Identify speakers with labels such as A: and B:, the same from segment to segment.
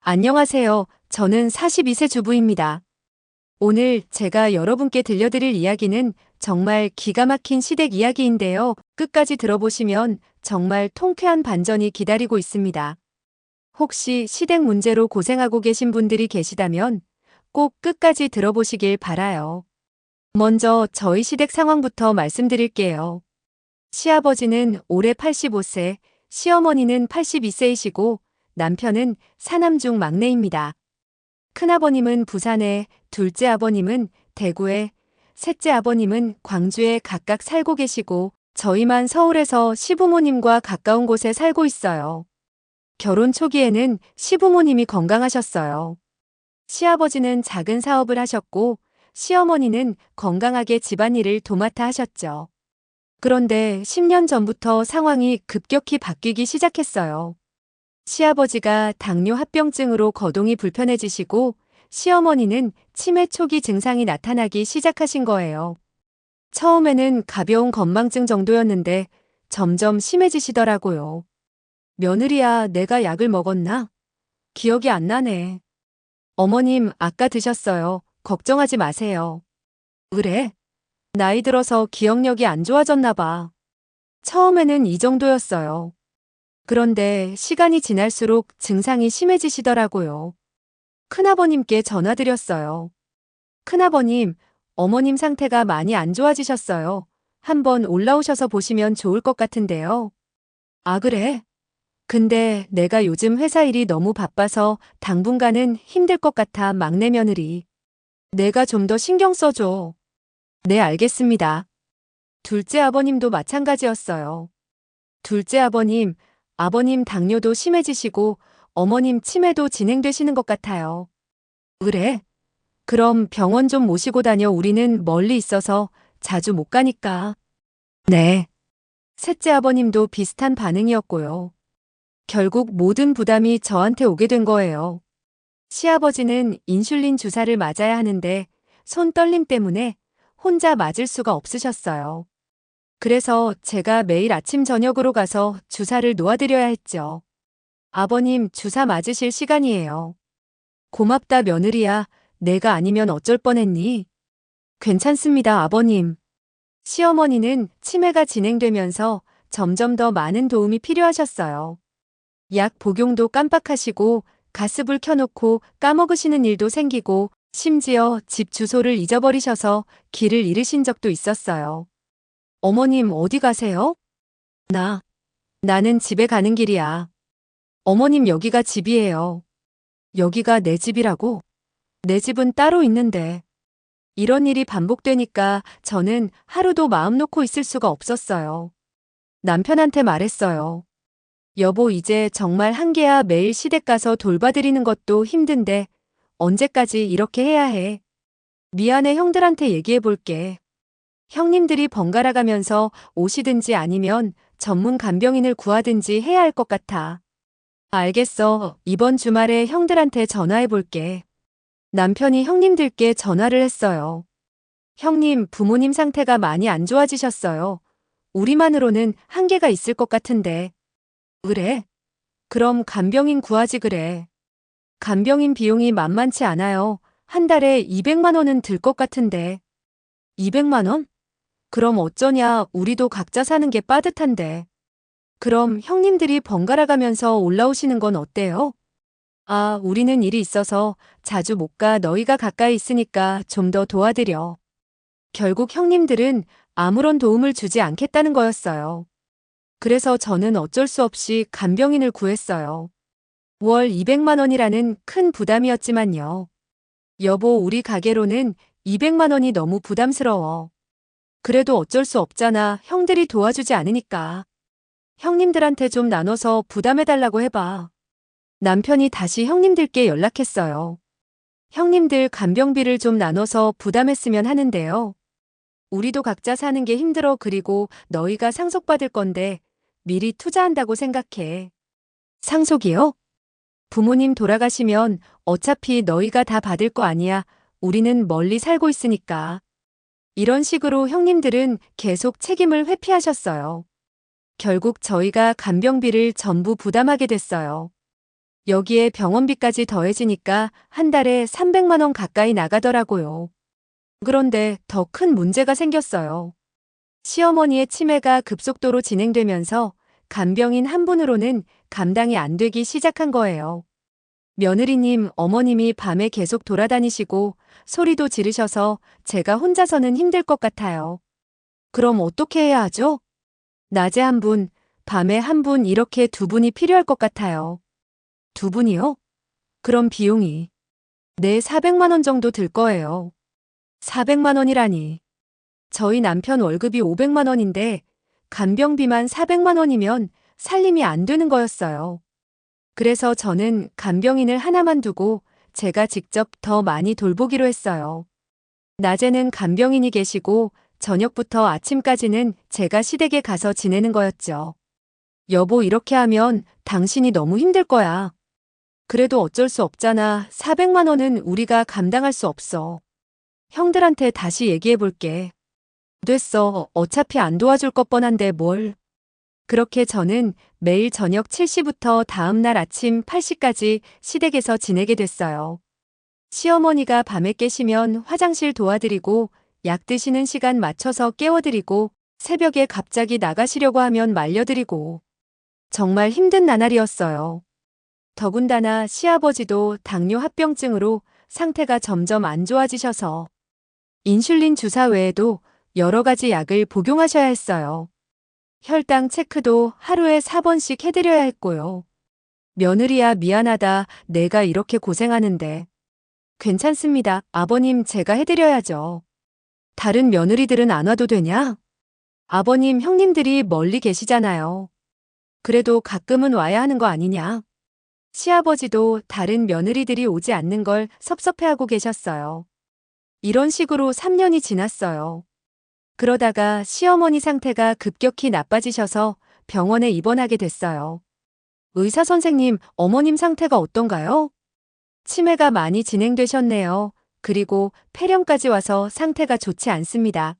A: 안녕하세요. 저는 42세 주부입니다. 오늘 제가 여러분께 들려드릴 이야기는 정말 기가 막힌 시댁 이야기인데요. 끝까지 들어보시면 정말 통쾌한 반전이 기다리고 있습니다. 혹시 시댁 문제로 고생하고 계신 분들이 계시다면 꼭 끝까지 들어보시길 바라요. 먼저 저희 시댁 상황부터 말씀드릴게요. 시아버지는 올해 85세, 시어머니는 82세이시고 남편은 사남 중 막내입니다. 큰아버님은 부산에, 둘째 아버님은 대구에, 셋째 아버님은 광주에 각각 살고 계시고 저희만 서울에서 시부모님과 가까운 곳에 살고 있어요. 결혼 초기에는 시부모님이 건강하셨어요. 시아버지는 작은 사업을 하셨고 시어머니는 건강하게 집안일을 도맡아 하셨죠. 그런데 10년 전부터 상황이 급격히 바뀌기 시작했어요. 시아버지가 당뇨 합병증으로 거동이 불편해지시고 시어머니는 치매 초기 증상이 나타나기 시작하신 거예요. 처음에는 가벼운 건망증 정도였는데 점점 심해지시더라고요. 며느리야, 내가 약을 먹었나? 기억이 안 나네. 어머님, 아까 드셨어요. 걱정하지 마세요. 그래? 나이 들어서 기억력이 안 좋아졌나 봐. 처음에는 이 정도였어요. 그런데 시간이 지날수록 증상이 심해지시더라고요. 큰아버님께 전화드렸어요. 큰아버님, 어머님 상태가 많이 안 좋아지셨어요. 한번 올라오셔서 보시면 좋을 것 같은데요. 아, 그래? 근데 내가 요즘 회사 일이 너무 바빠서 당분간은 힘들 것 같아, 막내 며느리. 내가 좀 더 신경 써줘. 네, 알겠습니다. 둘째 아버님도 마찬가지였어요. 둘째 아버님, 아버님 당뇨도 심해지시고 어머님 치매도 진행되시는 것 같아요. 그래? 그럼 병원 좀 모시고 다녀. 우리는 멀리 있어서 자주 못 가니까. 네. 셋째 아버님도 비슷한 반응이었고요. 결국 모든 부담이 저한테 오게 된 거예요. 시아버지는 인슐린 주사를 맞아야 하는데 손 떨림 때문에 혼자 맞을 수가 없으셨어요. 그래서 제가 매일 아침 저녁으로 가서 주사를 놓아드려야 했죠. 아버님, 주사 맞으실 시간이에요. 고맙다, 며느리야. 내가 아니면 어쩔 뻔했니? 괜찮습니다, 아버님. 시어머니는 치매가 진행되면서 점점 더 많은 도움이 필요하셨어요. 약 복용도 깜빡하시고 가스불 켜놓고 까먹으시는 일도 생기고 심지어 집 주소를 잊어버리셔서 길을 잃으신 적도 있었어요. 어머님, 어디 가세요? 나는 집에 가는 길이야. 어머님, 여기가 집이에요. 여기가 내 집이라고? 내 집은 따로 있는데. 이런 일이 반복되니까 저는 하루도 마음 놓고 있을 수가 없었어요. 남편한테 말했어요. 여보, 이제 정말 한계야. 매일 시댁 가서 돌봐드리는 것도 힘든데 언제까지 이렇게 해야 해? 미안해, 형들한테 얘기해 볼게. 형님들이 번갈아 가면서 오시든지 아니면 전문 간병인을 구하든지 해야 할 것 같아. 알겠어. 이번 주말에 형들한테 전화해 볼게. 남편이 형님들께 전화를 했어요. 형님, 부모님 상태가 많이 안 좋아지셨어요. 우리만으로는 한계가 있을 것 같은데. 그래? 그럼 간병인 구하지 그래. 간병인 비용이 만만치 않아요. 한 달에 200만 원은 들 것 같은데. 200만 원? 그럼 어쩌냐, 우리도 각자 사는 게 빠듯한데. 그럼 형님들이 번갈아 가면서 올라오시는 건 어때요? 아, 우리는 일이 있어서 자주 못 가. 너희가 가까이 있으니까 좀 더 도와드려. 결국 형님들은 아무런 도움을 주지 않겠다는 거였어요. 그래서 저는 어쩔 수 없이 간병인을 구했어요. 월 200만 원이라는 큰 부담이었지만요. 여보, 우리 가게로는 200만 원이 너무 부담스러워. 그래도 어쩔 수 없잖아. 형들이 도와주지 않으니까. 형님들한테 좀 나눠서 부담해달라고 해봐. 남편이 다시 형님들께 연락했어요. 형님들 간병비를 좀 나눠서 부담했으면 하는데요. 우리도 각자 사는 게 힘들어. 그리고 너희가 상속받을 건데 미리 투자한다고 생각해. 상속이요? 부모님 돌아가시면 어차피 너희가 다 받을 거 아니야. 우리는 멀리 살고 있으니까. 이런 식으로 형님들은 계속 책임을 회피하셨어요. 결국 저희가 간병비를 전부 부담하게 됐어요. 여기에 병원비까지 더해지니까 한 달에 300만 원 가까이 나가더라고요. 그런데 더 큰 문제가 생겼어요. 시어머니의 치매가 급속도로 진행되면서 간병인 한 분으로는 감당이 안 되기 시작한 거예요. 며느리님, 어머님이 밤에 계속 돌아다니시고 소리도 지르셔서 제가 혼자서는 힘들 것 같아요. 그럼 어떻게 해야 하죠? 낮에 한 분, 밤에 한 분 이렇게 두 분이 필요할 것 같아요. 두 분이요? 그럼 비용이 네 400만 원 정도 들 거예요. 400만 원이라니. 저희 남편 월급이 500만 원인데 간병비만 400만 원이면 살림이 안 되는 거였어요. 그래서 저는 간병인을 하나만 두고 제가 직접 더 많이 돌보기로 했어요. 낮에는 간병인이 계시고 저녁부터 아침까지는 제가 시댁에 가서 지내는 거였죠. 여보, 이렇게 하면 당신이 너무 힘들 거야. 그래도 어쩔 수 없잖아. 400만 원은 우리가 감당할 수 없어. 형들한테 다시 얘기해 볼게. 됐어. 어차피 안 도와줄 것 뻔한데 뭘. 그렇게 저는 매일 저녁 7시부터 다음날 아침 8시까지 시댁에서 지내게 됐어요. 시어머니가 밤에 깨시면 화장실 도와드리고 약 드시는 시간 맞춰서 깨워드리고 새벽에 갑자기 나가시려고 하면 말려드리고 정말 힘든 나날이었어요. 더군다나 시아버지도 당뇨 합병증으로 상태가 점점 안 좋아지셔서 인슐린 주사 외에도 여러 가지 약을 복용하셔야 했어요. 혈당 체크도 하루에 4번씩 해드려야 했고요. 며느리야, 미안하다. 내가 이렇게 고생하는데. 괜찮습니다. 아버님, 제가 해드려야죠. 다른 며느리들은 안 와도 되냐? 아버님, 형님들이 멀리 계시잖아요. 그래도 가끔은 와야 하는 거 아니냐? 시아버지도 다른 며느리들이 오지 않는 걸 섭섭해하고 계셨어요. 이런 식으로 3년이 지났어요. 그러다가 시어머니 상태가 급격히 나빠지셔서 병원에 입원하게 됐어요. 의사 선생님, 어머님 상태가 어떤가요? 치매가 많이 진행되셨네요. 그리고 폐렴까지 와서 상태가 좋지 않습니다.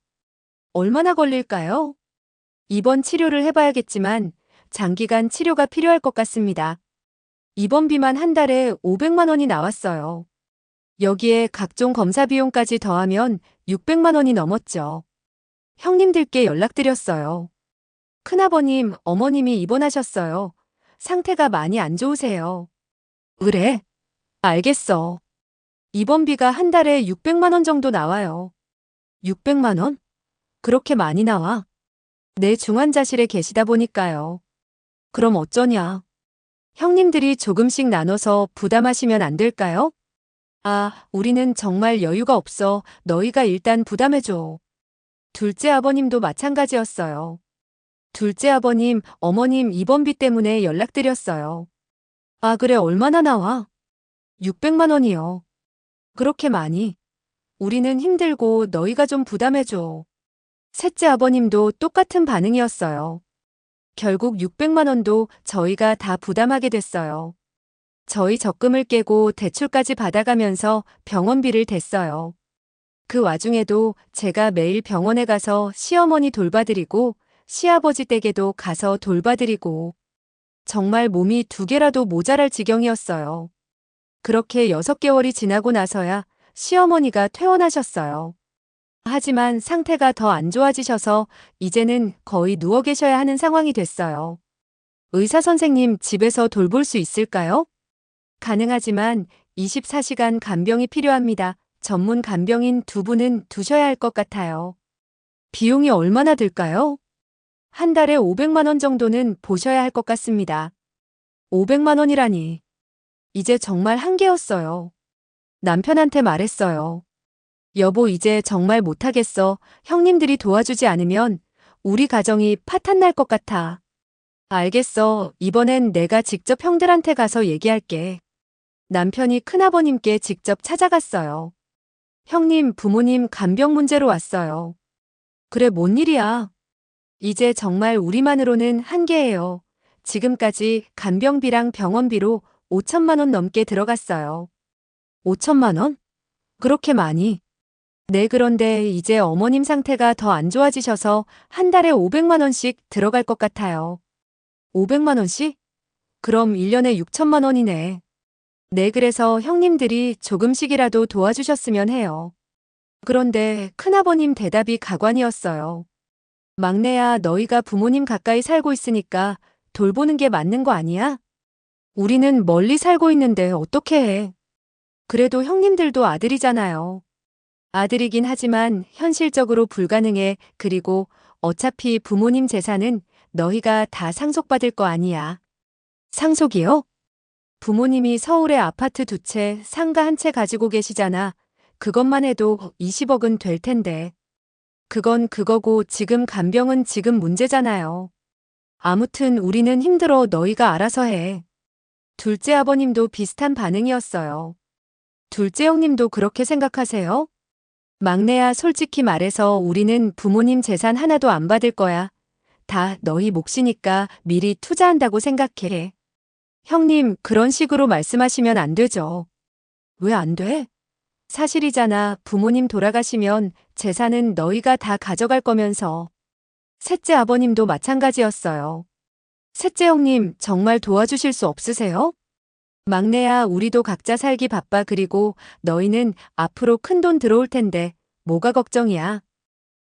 A: 얼마나 걸릴까요? 입원 치료를 해봐야겠지만 장기간 치료가 필요할 것 같습니다. 입원비만 한 달에 500만 원이 나왔어요. 여기에 각종 검사 비용까지 더하면 600만 원이 넘었죠. 형님들께 연락드렸어요. 큰아버님, 어머님이 입원하셨어요. 상태가 많이 안 좋으세요. 그래? 알겠어. 입원비가 한 달에 600만 원 정도 나와요. 600만 원? 그렇게 많이 나와? 내 중환자실에 계시다 보니까요. 그럼 어쩌냐? 형님들이 조금씩 나눠서 부담하시면 안 될까요? 아, 우리는 정말 여유가 없어. 너희가 일단 부담해줘. 둘째 아버님도 마찬가지였어요. 둘째 아버님, 어머님 입원비 때문에 연락드렸어요. 아, 그래, 얼마나 나와? 600만 원이요. 그렇게 많이? 우리는 힘들고 너희가 좀 부담해줘. 셋째 아버님도 똑같은 반응이었어요. 결국 600만 원도 저희가 다 부담하게 됐어요. 저희 적금을 깨고 대출까지 받아가면서 병원비를 댔어요. 그 와중에도 제가 매일 병원에 가서 시어머니 돌봐드리고 시아버지 댁에도 가서 돌봐드리고 정말 몸이 두 개라도 모자랄 지경이었어요. 그렇게 6개월이 지나고 나서야 시어머니가 퇴원하셨어요. 하지만 상태가 더 안 좋아지셔서 이제는 거의 누워 계셔야 하는 상황이 됐어요. 의사 선생님, 집에서 돌볼 수 있을까요? 가능하지만 24시간 간병이 필요합니다. 전문 간병인 두 분은 두셔야 할 것 같아요. 비용이 얼마나 들까요? 한 달에 500만 원 정도는 보셔야 할 것 같습니다. 500만 원이라니. 이제 정말 한계였어요. 남편한테 말했어요. 여보, 이제 정말 못하겠어. 형님들이 도와주지 않으면 우리 가정이 파탄날 것 같아. 알겠어. 이번엔 내가 직접 형들한테 가서 얘기할게. 남편이 큰아버님께 직접 찾아갔어요. 형님, 부모님 간병 문제로 왔어요. 그래, 뭔 일이야? 이제 정말 우리만으로는 한계예요. 지금까지 간병비랑 병원비로 5천만 원 넘게 들어갔어요. 5천만 원? 그렇게 많이? 네, 그런데 이제 어머님 상태가 더 안 좋아지셔서 한 달에 500만 원씩 들어갈 것 같아요. 500만 원씩? 그럼 1년에 6천만 원이네. 네, 그래서 형님들이 조금씩이라도 도와주셨으면 해요. 그런데 큰아버님 대답이 가관이었어요. 막내야, 너희가 부모님 가까이 살고 있으니까 돌보는 게 맞는 거 아니야? 우리는 멀리 살고 있는데 어떻게 해? 그래도 형님들도 아들이잖아요. 아들이긴 하지만 현실적으로 불가능해. 그리고 어차피 부모님 재산은 너희가 다 상속받을 거 아니야. 상속이요? 부모님이 서울에 아파트 2채, 상가 1채 가지고 계시잖아. 그것만 해도 20억은 될 텐데. 그건 그거고 지금 간병은 지금 문제잖아요. 아무튼 우리는 힘들어. 너희가 알아서 해. 둘째 아버님도 비슷한 반응이었어요. 둘째 형님도 그렇게 생각하세요? 막내야, 솔직히 말해서 우리는 부모님 재산 하나도 안 받을 거야. 다 너희 몫이니까 미리 투자한다고 생각해. 형님, 그런 식으로 말씀하시면 안 되죠. 왜 안 돼? 사실이잖아. 부모님 돌아가시면 재산은 너희가 다 가져갈 거면서. 셋째 아버님도 마찬가지였어요. 셋째 형님, 정말 도와주실 수 없으세요? 막내야, 우리도 각자 살기 바빠. 그리고 너희는 앞으로 큰돈 들어올 텐데 뭐가 걱정이야?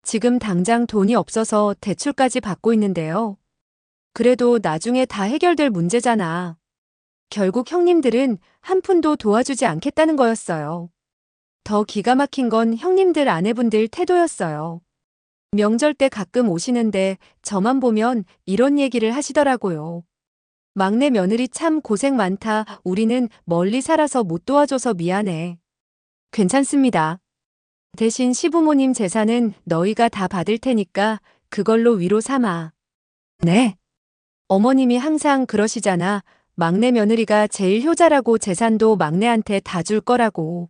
A: 지금 당장 돈이 없어서 대출까지 받고 있는데요. 그래도 나중에 다 해결될 문제잖아. 결국 형님들은 한 푼도 도와주지 않겠다는 거였어요. 더 기가 막힌 건 형님들 아내분들 태도였어요. 명절 때 가끔 오시는데 저만 보면 이런 얘기를 하시더라고요. 막내 며느리 참 고생 많다. 우리는 멀리 살아서 못 도와줘서 미안해. 괜찮습니다. 대신 시부모님 재산은 너희가 다 받을 테니까 그걸로 위로 삼아. 네. 어머님이 항상 그러시잖아. 막내 며느리가 제일 효자라고 재산도 막내한테 다 줄 거라고.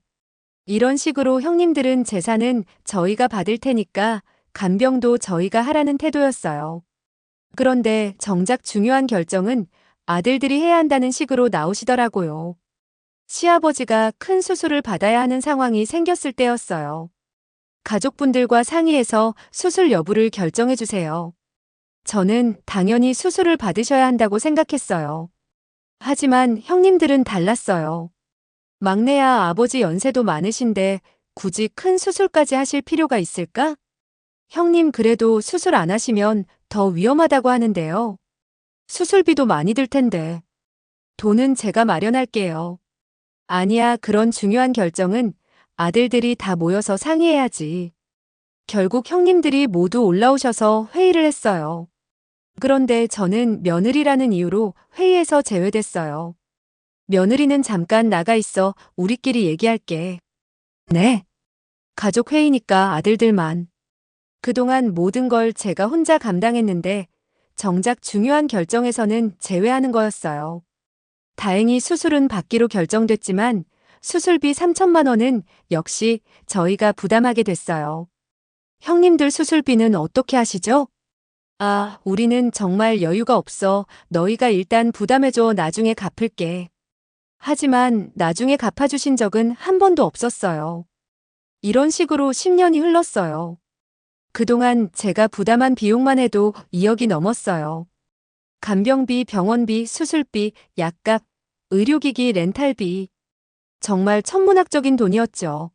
A: 이런 식으로 형님들은 재산은 저희가 받을 테니까 간병도 저희가 하라는 태도였어요. 그런데 정작 중요한 결정은 아들들이 해야 한다는 식으로 나오시더라고요. 시아버지가 큰 수술을 받아야 하는 상황이 생겼을 때였어요. 가족분들과 상의해서 수술 여부를 결정해 주세요. 저는 당연히 수술을 받으셔야 한다고 생각했어요. 하지만 형님들은 달랐어요. 막내야, 아버지 연세도 많으신데 굳이 큰 수술까지 하실 필요가 있을까? 형님, 그래도 수술 안 하시면 더 위험하다고 하는데요. 수술비도 많이 들 텐데. 돈은 제가 마련할게요. 아니야, 그런 중요한 결정은 아들들이 다 모여서 상의해야지. 결국 형님들이 모두 올라오셔서 회의를 했어요. 그런데 저는 며느리라는 이유로 회의에서 제외됐어요. 며느리는 잠깐 나가 있어. 우리끼리 얘기할게. 네. 가족 회의니까 아들들만. 그동안 모든 걸 제가 혼자 감당했는데 정작 중요한 결정에서는 제외하는 거였어요. 다행히 수술은 받기로 결정됐지만 수술비 3천만 원은 역시 저희가 부담하게 됐어요. 형님들 수술비는 어떻게 하시죠? 아, 우리는 정말 여유가 없어. 너희가 일단 부담해줘. 나중에 갚을게. 하지만 나중에 갚아주신 적은 한 번도 없었어요. 이런 식으로 10년이 흘렀어요. 그동안 제가 부담한 비용만 해도 2억이 넘었어요. 간병비, 병원비, 수술비, 약값, 의료기기, 렌탈비. 정말 천문학적인 돈이었죠.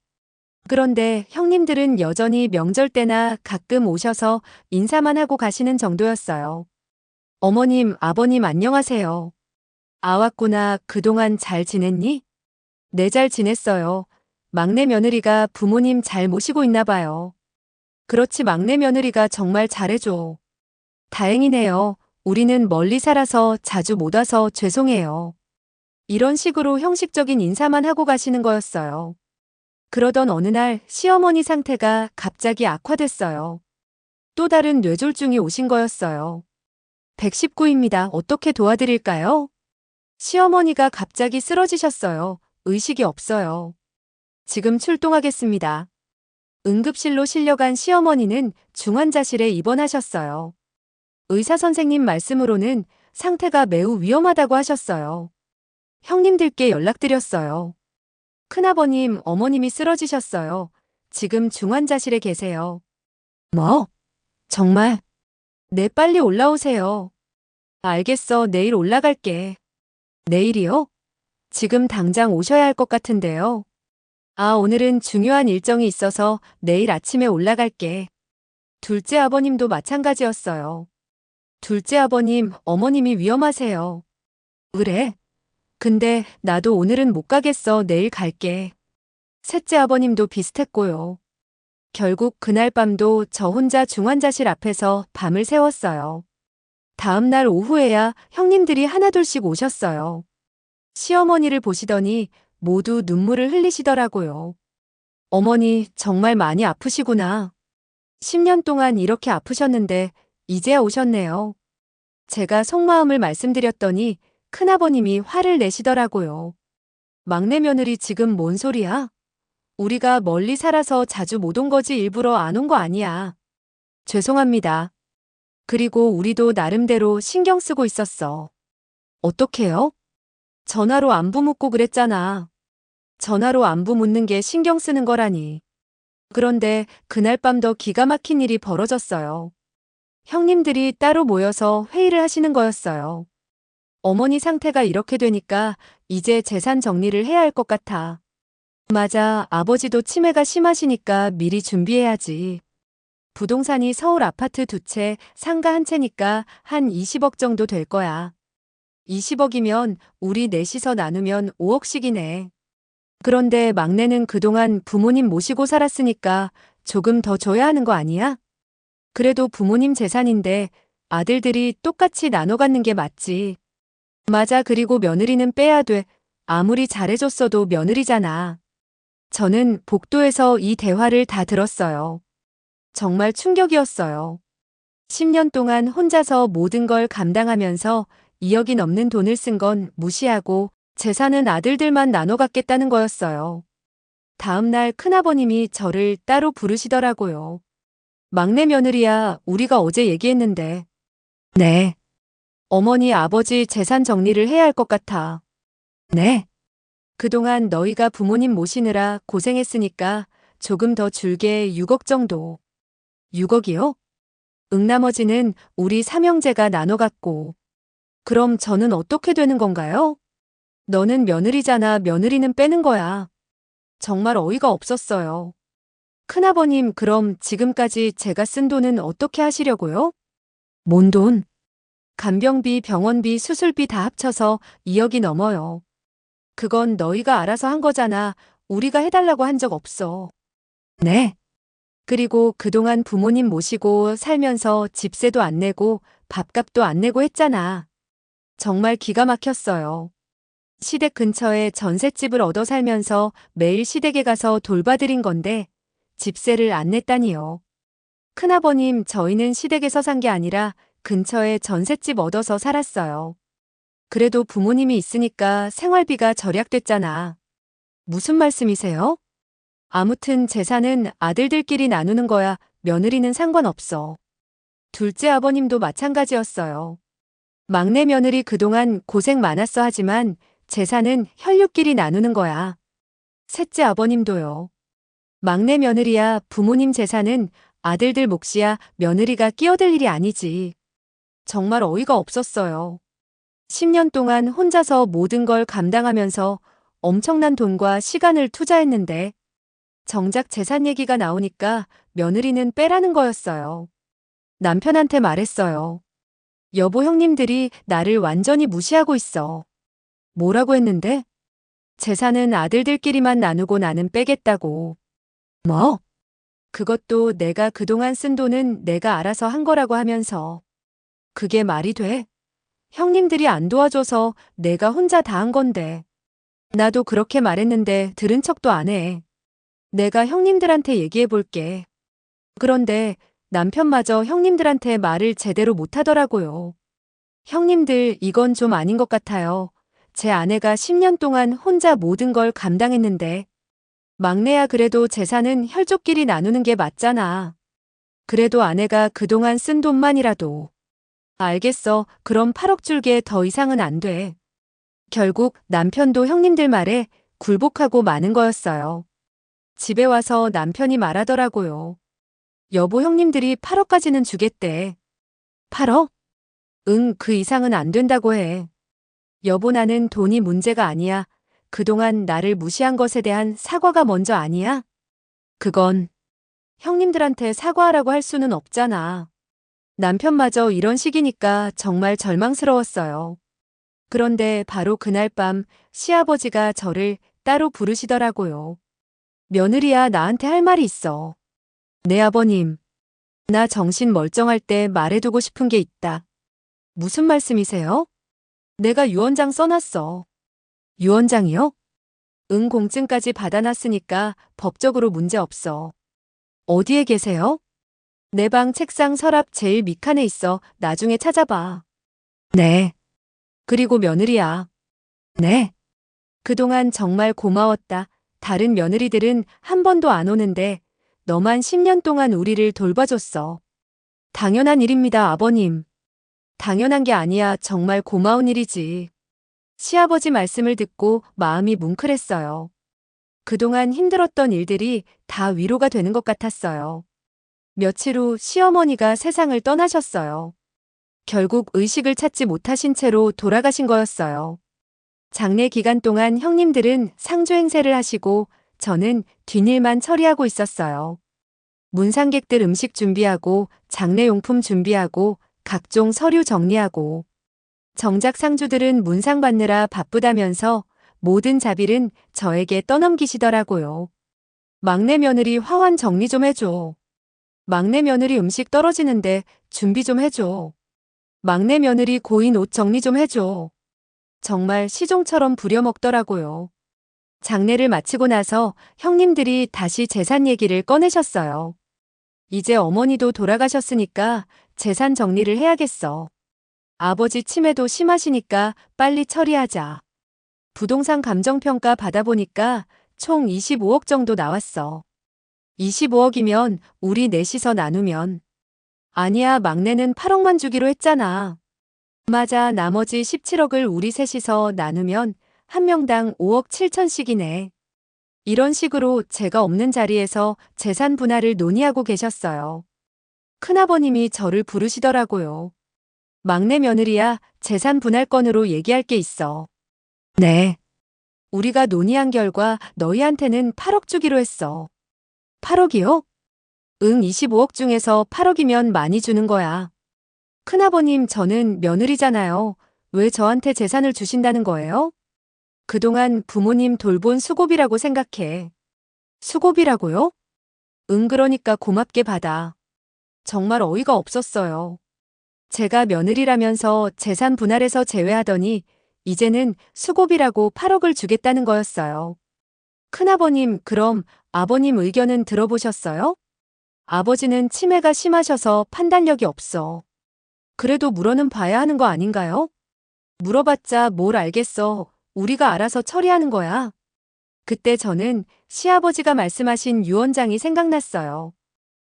A: 그런데 형님들은 여전히 명절 때나 가끔 오셔서 인사만 하고 가시는 정도였어요. 어머님, 아버님 안녕하세요. 아, 왔구나. 그동안 잘 지냈니? 네, 잘 지냈어요. 막내 며느리가 부모님 잘 모시고 있나 봐요. 그렇지, 막내 며느리가 정말 잘해줘. 다행이네요. 우리는 멀리 살아서 자주 못 와서 죄송해요. 이런 식으로 형식적인 인사만 하고 가시는 거였어요. 그러던 어느 날 시어머니 상태가 갑자기 악화됐어요. 또 다른 뇌졸중이 오신 거였어요. 119입니다. 어떻게 도와드릴까요? 시어머니가 갑자기 쓰러지셨어요. 의식이 없어요. 지금 출동하겠습니다. 응급실로 실려간 시어머니는 중환자실에 입원하셨어요. 의사 선생님 말씀으로는 상태가 매우 위험하다고 하셨어요. 형님들께 연락드렸어요. 큰아버님, 어머님이 쓰러지셨어요. 지금 중환자실에 계세요. 뭐? 정말? 네, 빨리 올라오세요. 알겠어. 내일 올라갈게. 내일이요? 지금 당장 오셔야 할 것 같은데요. 아, 오늘은 중요한 일정이 있어서 내일 아침에 올라갈게. 둘째 아버님도 마찬가지였어요. 둘째 아버님, 어머님이 위험하세요. 그래? 근데 나도 오늘은 못 가겠어. 내일 갈게. 셋째 아버님도 비슷했고요. 결국 그날 밤도 저 혼자 중환자실 앞에서 밤을 새웠어요. 다음 날 오후에야 형님들이 하나둘씩 오셨어요. 시어머니를 보시더니 모두 눈물을 흘리시더라고요. 어머니, 정말 많이 아프시구나. 10년 동안 이렇게 아프셨는데 이제야 오셨네요. 제가 속마음을 말씀드렸더니 큰아버님이 화를 내시더라고요. 막내 며느리 지금 뭔 소리야? 우리가 멀리 살아서 자주 못 온 거지 일부러 안 온 거 아니야. 죄송합니다. 그리고 우리도 나름대로 신경 쓰고 있었어. 어떡해요? 전화로 안부 묻고 그랬잖아. 전화로 안부 묻는 게 신경 쓰는 거라니. 그런데 그날 밤 더 기가 막힌 일이 벌어졌어요. 형님들이 따로 모여서 회의를 하시는 거였어요. 어머니 상태가 이렇게 되니까 이제 재산 정리를 해야 할 것 같아. 맞아, 아버지도 치매가 심하시니까 미리 준비해야지. 부동산이 서울 아파트 2채, 상가 1채니까 한 20억 정도 될 거야. 20억이면 우리 넷이서 나누면 5억씩이네. 그런데 막내는 그동안 부모님 모시고 살았으니까 조금 더 줘야 하는 거 아니야? 그래도 부모님 재산인데 아들들이 똑같이 나눠 갖는 게 맞지. 맞아, 그리고 며느리는 빼야 돼. 아무리 잘해줬어도 며느리잖아. 저는 복도에서 이 대화를 다 들었어요. 정말 충격이었어요. 10년 동안 혼자서 모든 걸 감당하면서 2억이 넘는 돈을 쓴 건 무시하고 재산은 아들들만 나눠 갖겠다는 거였어요. 다음 날 큰아버님이 저를 따로 부르시더라고요. 막내 며느리야, 우리가 어제 얘기했는데. 네. 어머니, 아버지 재산 정리를 해야 할 것 같아. 네. 그동안 너희가 부모님 모시느라 고생했으니까 조금 더 줄게. 6억 정도. 6억이요? 응, 나머지는 우리 삼형제가 나눠 갖고. 그럼 저는 어떻게 되는 건가요? 너는 며느리잖아. 며느리는 빼는 거야. 정말 어이가 없었어요. 큰아버님, 그럼 지금까지 제가 쓴 돈은 어떻게 하시려고요? 뭔 돈? 간병비, 병원비, 수술비 다 합쳐서 2억이 넘어요. 그건 너희가 알아서 한 거잖아. 우리가 해달라고 한 적 없어. 네. 그리고 그동안 부모님 모시고 살면서 집세도 안 내고 밥값도 안 내고 했잖아. 정말 기가 막혔어요. 시댁 근처에 전셋집을 얻어 살면서 매일 시댁에 가서 돌봐드린 건데 집세를 안 냈다니요. 큰아버님, 저희는 시댁에서 산 게 아니라 근처에 전셋집 얻어서 살았어요. 그래도 부모님이 있으니까 생활비가 절약됐잖아. 무슨 말씀이세요? 아무튼 재산은 아들들끼리 나누는 거야. 며느리는 상관없어. 둘째 아버님도 마찬가지였어요. 막내 며느리 그동안 고생 많았어 하지만 재산은 혈육끼리 나누는 거야. 셋째 아버님도요. 막내 며느리야, 부모님 재산은 아들들 몫이야. 며느리가 끼어들 일이 아니지. 정말 어이가 없었어요. 10년 동안 혼자서 모든 걸 감당하면서 엄청난 돈과 시간을 투자했는데 정작 재산 얘기가 나오니까 며느리는 빼라는 거였어요. 남편한테 말했어요. 여보, 형님들이 나를 완전히 무시하고 있어. 뭐라고 했는데? 재산은 아들들끼리만 나누고 나는 빼겠다고. 뭐? 그것도 내가 그동안 쓴 돈은 내가 알아서 한 거라고 하면서. 그게 말이 돼? 형님들이 안 도와줘서 내가 혼자 다 한 건데. 나도 그렇게 말했는데 들은 척도 안 해. 내가 형님들한테 얘기해 볼게. 그런데 남편마저 형님들한테 말을 제대로 못 하더라고요. 형님들, 이건 좀 아닌 것 같아요. 제 아내가 10년 동안 혼자 모든 걸 감당했는데. 막내야, 그래도 재산은 혈족끼리 나누는 게 맞잖아. 그래도 아내가 그동안 쓴 돈만이라도. 알겠어. 그럼 8억 줄게. 더 이상은 안 돼. 결국 남편도 형님들 말에 굴복하고 마는 거였어요. 집에 와서 남편이 말하더라고요. 여보, 형님들이 8억까지는 주겠대. 8억? 응, 그 이상은 안 된다고 해. 여보, 나는 돈이 문제가 아니야. 그동안 나를 무시한 것에 대한 사과가 먼저 아니야? 그건 형님들한테 사과하라고 할 수는 없잖아. 남편마저 이런 식이니까 정말 절망스러웠어요. 그런데 바로 그날 밤 시아버지가 저를 따로 부르시더라고요. 며느리야, 나한테 할 말이 있어. 네, 아버님. 나 정신 멀쩡할 때 말해두고 싶은 게 있다. 무슨 말씀이세요? 내가 유언장 써놨어. 유언장이요? 응, 공증까지 받아놨으니까 법적으로 문제 없어. 어디에 계세요? 내 방 책상 서랍 제일 밑칸에 있어. 나중에 찾아봐. 네. 그리고 며느리야. 네. 그동안 정말 고마웠다. 다른 며느리들은 한 번도 안 오는데 너만 10년 동안 우리를 돌봐줬어. 당연한 일입니다, 아버님. 당연한 게 아니야. 정말 고마운 일이지. 시아버지 말씀을 듣고 마음이 뭉클했어요. 그동안 힘들었던 일들이 다 위로가 되는 것 같았어요. 며칠 후 시어머니가 세상을 떠나셨어요. 결국 의식을 찾지 못하신 채로 돌아가신 거였어요. 장례 기간 동안 형님들은 상주 행세를 하시고 저는 뒷일만 처리하고 있었어요. 문상객들 음식 준비하고 장례용품 준비하고 각종 서류 정리하고 정작 상주들은 문상 받느라 바쁘다면서 모든 자비는 저에게 떠넘기시더라고요. 막내 며느리 화환 정리 좀 해줘. 막내 며느리 음식 떨어지는데 준비 좀 해줘. 막내 며느리 고인 옷 정리 좀 해줘. 정말 시종처럼 부려먹더라고요. 장례를 마치고 나서 형님들이 다시 재산 얘기를 꺼내셨어요. 이제 어머니도 돌아가셨으니까 재산 정리를 해야겠어. 아버지 치매도 심하시니까 빨리 처리하자. 부동산 감정평가 받아보니까 총 25억 정도 나왔어. 25억이면 우리 넷이서 나누면. 아니야, 막내는 8억만 주기로 했잖아. 맞아, 나머지 17억을 우리 셋이서 나누면 한 명당 5억 7천씩이네. 이런 식으로 제가 없는 자리에서 재산 분할을 논의하고 계셨어요. 큰아버님이 저를 부르시더라고요. 막내 며느리야, 재산 분할권으로 얘기할 게 있어. 네. 우리가 논의한 결과 너희한테는 8억 주기로 했어. 8억이요? 응, 25억 중에서 8억이면 많이 주는 거야. 큰아버님, 저는 며느리잖아요. 왜 저한테 재산을 주신다는 거예요? 그동안 부모님 돌본 수고비라고 생각해. 수고비라고요? 응, 그러니까 고맙게 받아. 정말 어이가 없었어요. 제가 며느리라면서 재산 분할에서 제외하더니 이제는 수고비라고 8억을 주겠다는 거였어요. 큰아버님, 그럼 아버님 의견은 들어보셨어요? 아버지는 치매가 심하셔서 판단력이 없어. 그래도 물어는 봐야 하는 거 아닌가요? 물어봤자 뭘 알겠어. 우리가 알아서 처리하는 거야. 그때 저는 시아버지가 말씀하신 유언장이 생각났어요.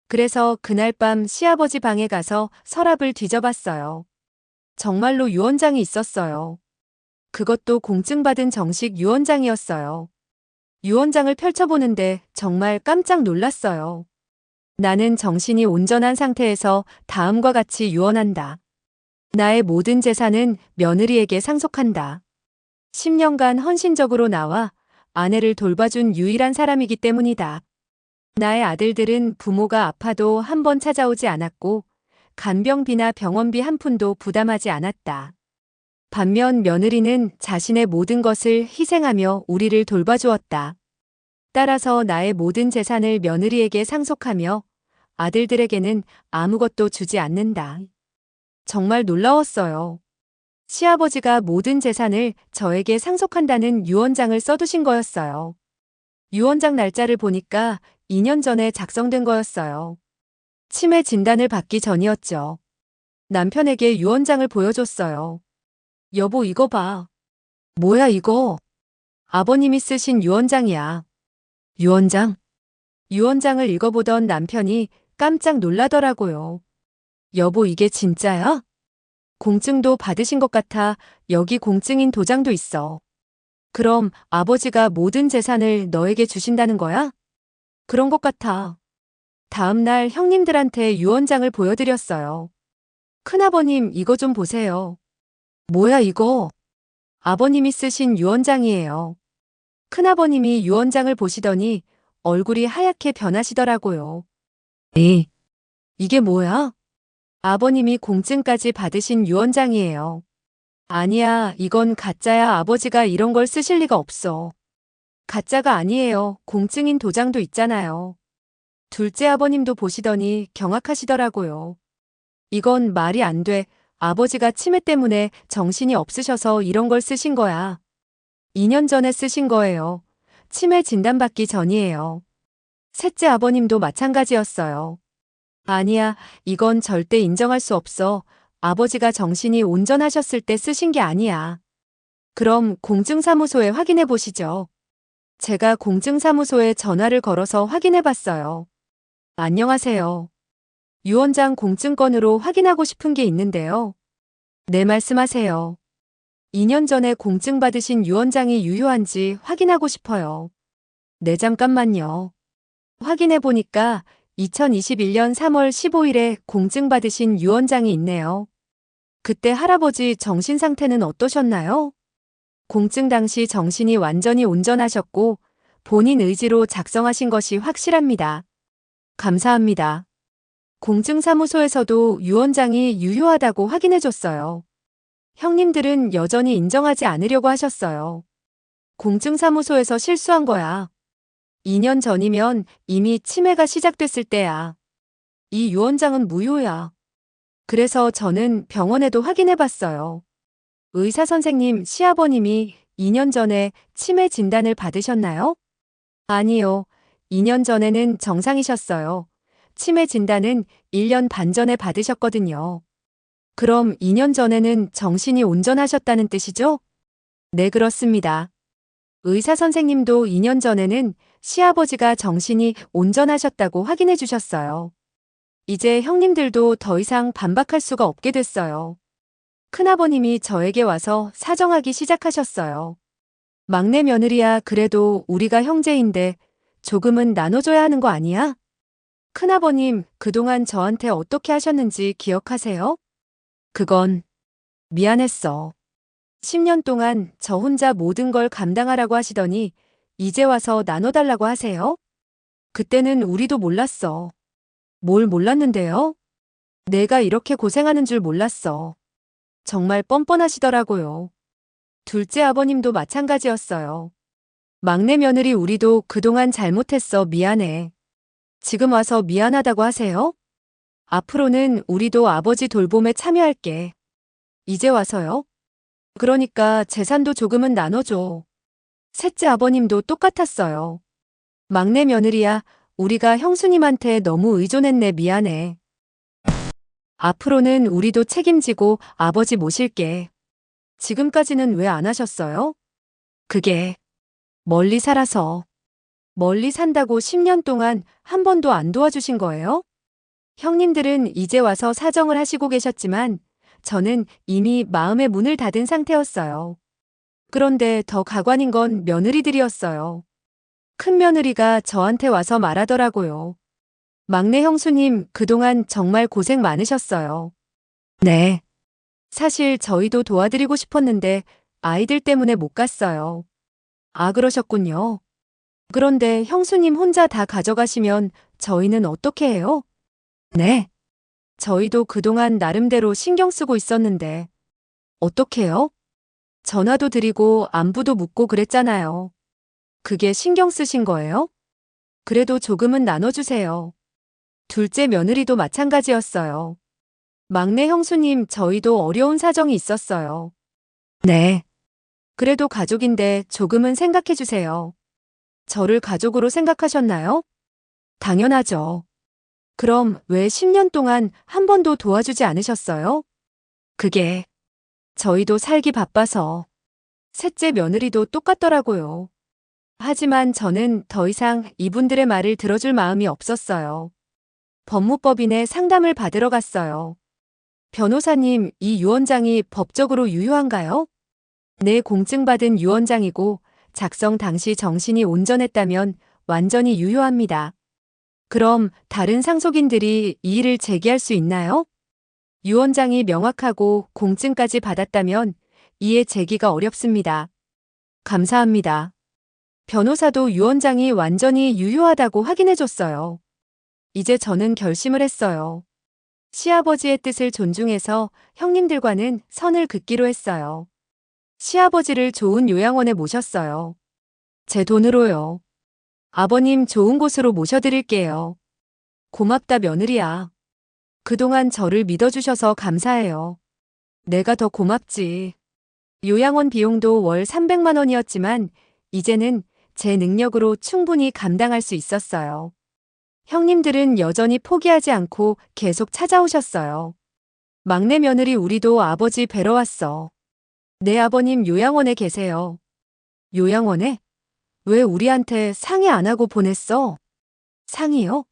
A: 그래서 그날 밤 시아버지 방에 가서 서랍을 뒤져봤어요. 정말로 유언장이 있었어요. 그것도 공증받은 정식 유언장이었어요. 유언장을 펼쳐보는데 정말 깜짝 놀랐어요. 나는 정신이 온전한 상태에서 다음과 같이 유언한다. 나의 모든 재산은 며느리에게 상속한다. 10년간 헌신적으로 나와 아내를 돌봐준 유일한 사람이기 때문이다. 나의 아들들은 부모가 아파도 한 번 찾아오지 않았고 간병비나 병원비 한 푼도 부담하지 않았다. 반면 며느리는 자신의 모든 것을 희생하며 우리를 돌봐주었다. 따라서 나의 모든 재산을 며느리에게 상속하며 아들들에게는 아무것도 주지 않는다. 정말 놀라웠어요. 시아버지가 모든 재산을 저에게 상속한다는 유언장을 써두신 거였어요. 유언장 날짜를 보니까 2년 전에 작성된 거였어요. 치매 진단을 받기 전이었죠. 남편에게 유언장을 보여줬어요. 여보, 이거 봐. 뭐야 이거? 아버님이 쓰신 유언장이야. 유언장? 유언장을 읽어보던 남편이 깜짝 놀라더라고요. 여보, 이게 진짜야? 공증도 받으신 것 같아. 여기 공증인 도장도 있어. 그럼 아버지가 모든 재산을 너에게 주신다는 거야? 그런 것 같아. 다음 날 형님들한테 유언장을 보여드렸어요. 큰아버님, 이거 좀 보세요. 뭐야 이거? 아버님이 쓰신 유언장이에요. 큰아버님이 유언장을 보시더니 얼굴이 하얗게 변하시더라고요. 에이, 이게 뭐야? 아버님이 공증까지 받으신 유언장이에요. 아니야, 이건 가짜야. 아버지가 이런 걸 쓰실 리가 없어. 가짜가 아니에요. 공증인 도장도 있잖아요. 둘째 아버님도 보시더니 경악하시더라고요. 이건 말이 안 돼. 아버지가 치매 때문에 정신이 없으셔서 이런 걸 쓰신 거야. 2년 전에 쓰신 거예요. 치매 진단받기 전이에요. 셋째 아버님도 마찬가지였어요. 아니야, 이건 절대 인정할 수 없어. 아버지가 정신이 온전하셨을 때 쓰신 게 아니야. 그럼 공증사무소에 확인해 보시죠. 제가 공증사무소에 전화를 걸어서 확인해 봤어요. 안녕하세요. 유언장 공증건으로 확인하고 싶은 게 있는데요. 네, 말씀하세요. 2년 전에 공증받으신 유언장이 유효한지 확인하고 싶어요. 네, 잠깐만요. 확인해 보니까 2021년 3월 15일에 공증받으신 유언장이 있네요. 그때 할아버지 정신 상태는 어떠셨나요? 공증 당시 정신이 완전히 온전하셨고 본인 의지로 작성하신 것이 확실합니다. 감사합니다. 공증사무소에서도 유언장이 유효하다고 확인해줬어요. 형님들은 여전히 인정하지 않으려고 하셨어요. 공증사무소에서 실수한 거야. 2년 전이면 이미 치매가 시작됐을 때야. 이 유언장은 무효야. 그래서 저는 병원에도 확인해봤어요. 의사 선생님, 시아버님이 2년 전에 치매 진단을 받으셨나요? 아니요. 2년 전에는 정상이셨어요. 치매 진단은 1년 반 전에 받으셨거든요. 그럼 2년 전에는 정신이 온전하셨다는 뜻이죠? 네, 그렇습니다. 의사 선생님도 2년 전에는 시아버지가 정신이 온전하셨다고 확인해 주셨어요. 이제 형님들도 더 이상 반박할 수가 없게 됐어요. 큰아버님이 저에게 와서 사정하기 시작하셨어요. 막내 며느리야, 그래도 우리가 형제인데 조금은 나눠줘야 하는 거 아니야? 큰아버님, 그동안 저한테 어떻게 하셨는지 기억하세요? 그건 미안했어. 10년 동안 저 혼자 모든 걸 감당하라고 하시더니 이제 와서 나눠달라고 하세요? 그때는 우리도 몰랐어. 뭘 몰랐는데요? 내가 이렇게 고생하는 줄 몰랐어. 정말 뻔뻔하시더라고요. 둘째 아버님도 마찬가지였어요. 막내 며느리, 우리도 그동안 잘못했어. 미안해. 지금 와서 미안하다고 하세요? 앞으로는 우리도 아버지 돌봄에 참여할게. 이제 와서요? 그러니까 재산도 조금은 나눠줘. 셋째 아버님도 똑같았어요. 막내 며느리야, 우리가 형수님한테 너무 의존했네. 미안해. 앞으로는 우리도 책임지고 아버지 모실게. 지금까지는 왜 안 하셨어요? 그게 멀리 살아서. 멀리 산다고 10년 동안 한 번도 안 도와주신 거예요? 형님들은 이제 와서 사정을 하시고 계셨지만 저는 이미 마음의 문을 닫은 상태였어요. 그런데 더 가관인 건 며느리들이었어요. 큰 며느리가 저한테 와서 말하더라고요. 막내 형수님, 그동안 정말 고생 많으셨어요. 네. 사실 저희도 도와드리고 싶었는데 아이들 때문에 못 갔어요. 아, 그러셨군요. 그런데 형수님 혼자 다 가져가시면 저희는 어떻게 해요? 네. 저희도 그동안 나름대로 신경 쓰고 있었는데. 어떻게요? 전화도 드리고 안부도 묻고 그랬잖아요. 그게 신경 쓰신 거예요? 그래도 조금은 나눠주세요. 둘째 며느리도 마찬가지였어요. 막내 형수님, 저희도 어려운 사정이 있었어요. 네. 그래도 가족인데 조금은 생각해 주세요. 저를 가족으로 생각하셨나요? 당연하죠. 그럼 왜 10년 동안 한 번도 도와주지 않으셨어요? 그게 저희도 살기 바빠서. 셋째 며느리도 똑같더라고요. 하지만 저는 더 이상 이분들의 말을 들어줄 마음이 없었어요. 법무법인에 상담을 받으러 갔어요. 변호사님, 이 유언장이 법적으로 유효한가요? 네, 공증받은 유언장이고 작성 당시 정신이 온전했다면 완전히 유효합니다. 그럼 다른 상속인들이 이의를 제기할 수 있나요? 유언장이 명확하고 공증까지 받았다면 이해 제기가 어렵습니다. 감사합니다. 변호사도 유언장이 완전히 유효하다고 확인해줬어요. 이제 저는 결심을 했어요. 시아버지의 뜻을 존중해서 형님들과는 선을 긋기로 했어요. 시아버지를 좋은 요양원에 모셨어요. 제 돈으로요. 아버님 좋은 곳으로 모셔드릴게요. 고맙다 며느리야. 그동안 저를 믿어주셔서 감사해요. 내가 더 고맙지. 요양원 비용도 월 300만 원이었지만 이제는 제 능력으로 충분히 감당할 수 있었어요. 형님들은 여전히 포기하지 않고 계속 찾아오셨어요. 막내 며느리 우리도 아버지 뵈러 왔어. 내 아버님 요양원에 계세요. 요양원에? 왜 우리한테 상의 안 하고 보냈어? 상의요?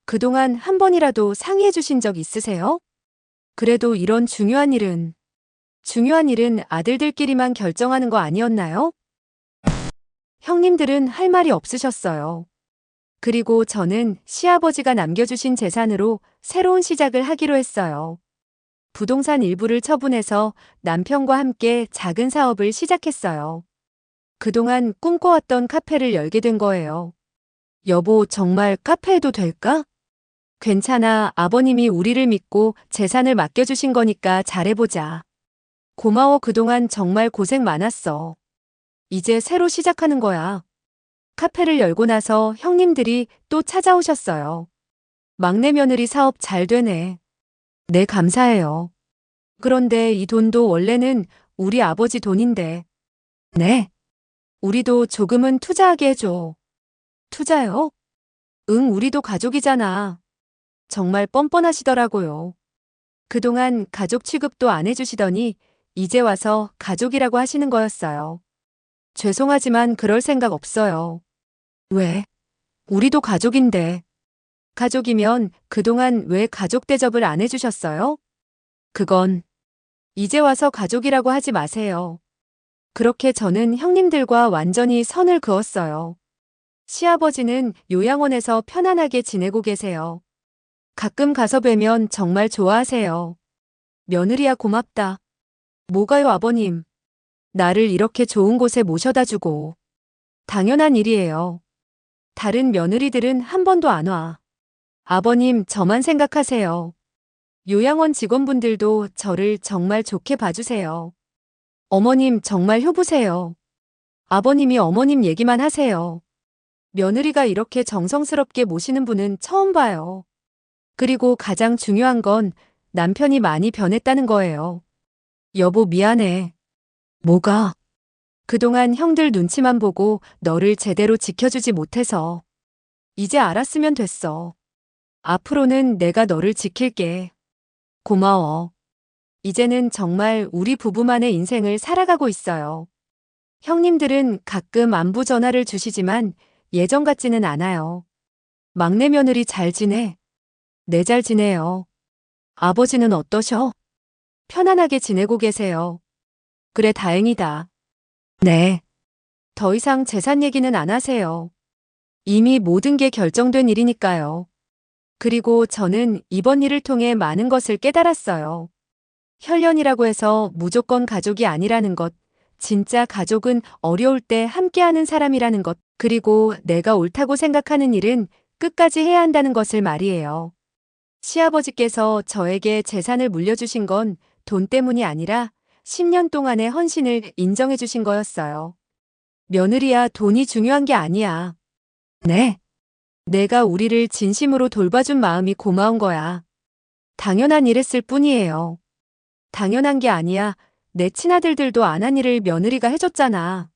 A: 그동안 한 번이라도 상의해 주신 적 있으세요? 그래도 이런 중요한 일은 아들들끼리만 결정하는 거 아니었나요? 형님들은 할 말이 없으셨어요. 그리고 저는 시아버지가 남겨주신 재산으로 새로운 시작을 하기로 했어요. 부동산 일부를 처분해서 남편과 함께 작은 사업을 시작했어요. 그동안 꿈꿔왔던 카페를 열게 된 거예요. 여보, 정말 카페 해도 될까? 괜찮아. 아버님이 우리를 믿고 재산을 맡겨주신 거니까 잘해보자. 고마워. 그동안 정말 고생 많았어. 이제 새로 시작하는 거야. 카페를 열고 나서 형님들이 또 찾아오셨어요. 막내 며느리 사업 잘 되네. 네, 감사해요. 그런데 이 돈도 원래는 우리 아버지 돈인데. 네. 우리도 조금은 투자하게 해줘. 투자요? 응, 우리도 가족이잖아. 정말 뻔뻔하시더라고요. 그동안 가족 취급도 안 해주시더니 이제 와서 가족이라고 하시는 거였어요. 죄송하지만 그럴 생각 없어요. 왜? 우리도 가족인데. 가족이면 그동안 왜 가족 대접을 안 해주셨어요? 그건 이제 와서 가족이라고 하지 마세요. 그렇게 저는 형님들과 완전히 선을 그었어요. 시아버지는 요양원에서 편안하게 지내고 계세요. 가끔 가서 뵈면 정말 좋아하세요. 며느리야 고맙다. 뭐가요, 아버님? 나를 이렇게 좋은 곳에 모셔다 주고. 당연한 일이에요. 다른 며느리들은 한 번도 안 와. 아버님, 저만 생각하세요. 요양원 직원분들도 저를 정말 좋게 봐주세요. 어머님, 정말 효부세요. 아버님이 어머님 얘기만 하세요. 며느리가 이렇게 정성스럽게 모시는 분은 처음 봐요. 그리고 가장 중요한 건 남편이 많이 변했다는 거예요. 여보, 미안해. 뭐가? 그동안 형들 눈치만 보고 너를 제대로 지켜주지 못해서. 이제 알았으면 됐어. 앞으로는 내가 너를 지킬게. 고마워. 이제는 정말 우리 부부만의 인생을 살아가고 있어요. 형님들은 가끔 안부 전화를 주시지만 예전 같지는 않아요. 막내 며느리 잘 지내? 네, 잘 지내요. 아버지는 어떠셔? 편안하게 지내고 계세요. 그래, 다행이다. 네. 더 이상 재산 얘기는 안 하세요. 이미 모든 게 결정된 일이니까요. 그리고 저는 이번 일을 통해 많은 것을 깨달았어요. 혈연이라고 해서 무조건 가족이 아니라는 것, 진짜 가족은 어려울 때 함께하는 사람이라는 것, 그리고 내가 옳다고 생각하는 일은 끝까지 해야 한다는 것을 말이에요. 시아버지께서 저에게 재산을 물려주신 건 돈 때문이 아니라 10년 동안의 헌신을 인정해 주신 거였어요. 며느리야, 돈이 중요한 게 아니야. 네. 내가 우리를 진심으로 돌봐준 마음이 고마운 거야. 당연한 일했을 뿐이에요. 당연한 게 아니야. 내 친아들들도 안 한 일을 며느리가 해줬잖아.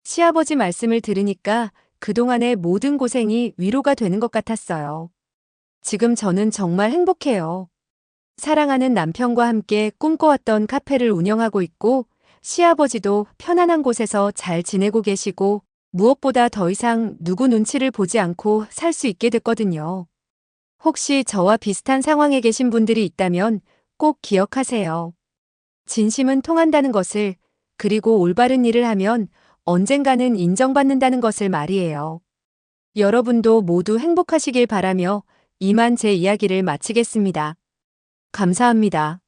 A: 시아버지 말씀을 들으니까 그동안의 모든 고생이 위로가 되는 것 같았어요. 지금 저는 정말 행복해요. 사랑하는 남편과 함께 꿈꿔왔던 카페를 운영하고 있고, 시아버지도 편안한 곳에서 잘 지내고 계시고, 무엇보다 더 이상 누구 눈치를 보지 않고 살 수 있게 됐거든요. 혹시 저와 비슷한 상황에 계신 분들이 있다면 꼭 기억하세요. 진심은 통한다는 것을, 그리고 올바른 일을 하면 언젠가는 인정받는다는 것을 말이에요. 여러분도 모두 행복하시길 바라며 이만 제 이야기를 마치겠습니다. 감사합니다.